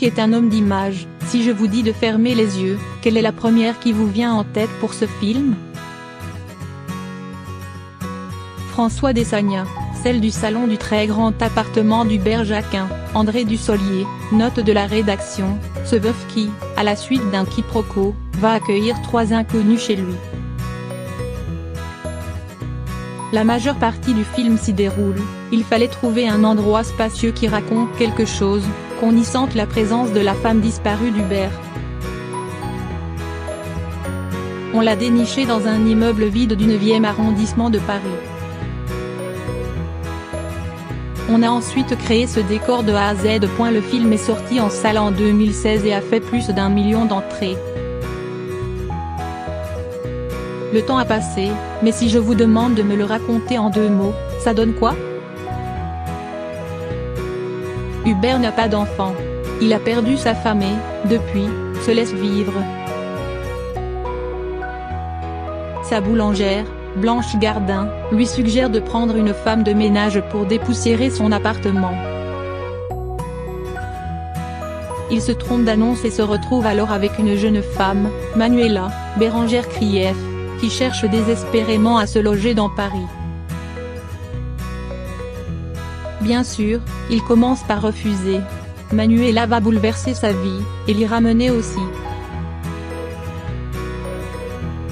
qui est un homme d'image, si je vous dis de fermer les yeux, quelle est la première qui vous vient en tête pour ce film? François Dessagna, celle du salon du très grand appartement d'Hubert Jacquin, André Dussolier, note de la rédaction, ce veuf qui, à la suite d'un quiproquo, va accueillir 3 inconnus chez lui. La majeure partie du film s'y déroule, il fallait trouver un endroit spacieux qui raconte quelque chose, qu'on y sente la présence de la femme disparue d'Hubert. On l'a déniché dans un immeuble vide du 9e arrondissement de Paris. On a ensuite créé ce décor de A à Z. Le film est sorti en salle en 2016 et a fait plus d'1 million d'entrées. Le temps a passé, mais si je vous demande de me le raconter en 2 mots, ça donne quoi? Hubert n'a pas d'enfant. Il a perdu sa femme et, depuis, se laisse vivre. Sa boulangère, Blanche Gardin, lui suggère de prendre une femme de ménage pour dépoussiérer son appartement. Il se trompe d'annonce et se retrouve alors avec une jeune femme, Manuela, Bérangère Krief, qui cherche désespérément à se loger dans Paris. Bien sûr, il commence par refuser. Manuela va bouleverser sa vie, et l'y ramener aussi.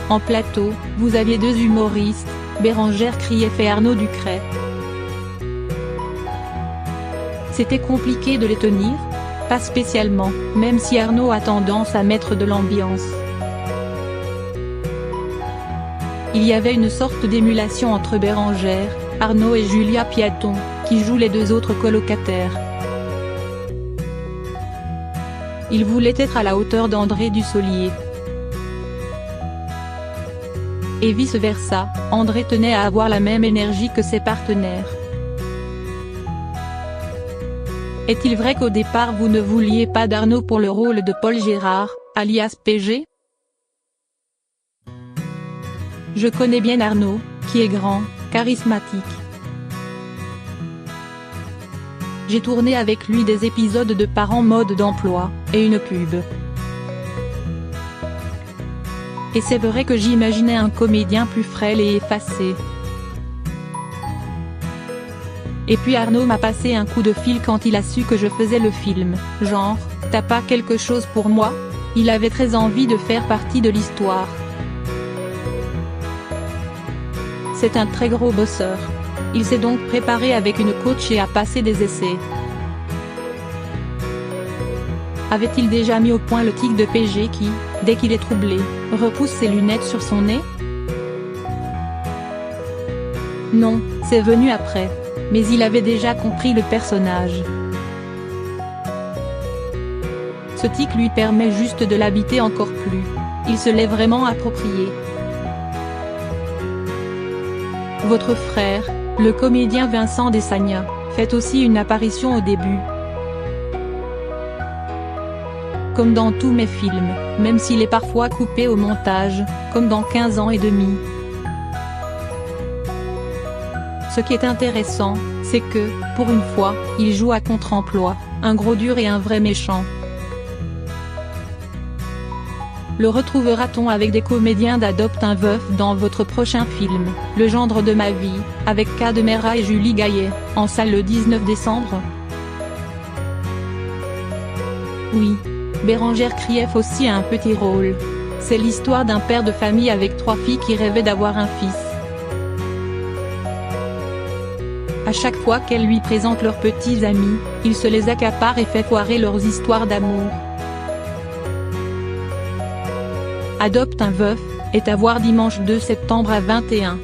En plateau, vous aviez 2 humoristes, Bérangère Krief et Arnaud Ducret. C'était compliqué de les tenir? Pas spécialement, même si Arnaud a tendance à mettre de l'ambiance. Il y avait une sorte d'émulation entre Bérangère, Arnaud et Julia Piaton, qui jouent les 2 autres colocataires. Il voulait être à la hauteur d'André Dussolier. Et vice-versa, André tenait à avoir la même énergie que ses partenaires. Est-il vrai qu'au départ vous ne vouliez pas d'Arnaud pour le rôle de Paul Gérard, alias PG? Je connais bien Arnaud, qui est grand, charismatique. J'ai tourné avec lui des épisodes de Parents mode d'emploi, et une pub. Et c'est vrai que j'imaginais un comédien plus frêle et effacé. Et puis Arnaud m'a passé un coup de fil quand il a su que je faisais le film, genre, t'as pas quelque chose pour moi? Il avait très envie de faire partie de l'histoire. C'est un très gros bosseur. Il s'est donc préparé avec une coach et a passé des essais. Avait-il déjà mis au point le tic de PG qui, dès qu'il est troublé, repousse ses lunettes sur son nez? Non, c'est venu après. Mais il avait déjà compris le personnage. Ce tic lui permet juste de l'habiter encore plus. Il se l'est vraiment approprié. Votre frère, le comédien Vincent Dessagna, fait aussi une apparition au début. Comme dans tous mes films, même s'il est parfois coupé au montage, comme dans 15 ans et demi. Ce qui est intéressant, c'est que, pour une fois, il joue à contre-emploi, un gros dur et un vrai méchant. Le retrouvera-t-on avec des comédiens d'Adopte un veuf dans votre prochain film, Le gendre de ma vie, avec Cadmerade et Julie Gaillet, en salle le 19 décembre? Oui. Bérangère Krief aussi a un petit rôle. C'est l'histoire d'un père de famille avec 3 filles qui rêvait d'avoir un fils. À chaque fois qu'elle lui présente leurs petits amis, il se les accapare et fait foirer leurs histoires d'amour. Adopte un veuf est à voir dimanche 2 septembre à 21h.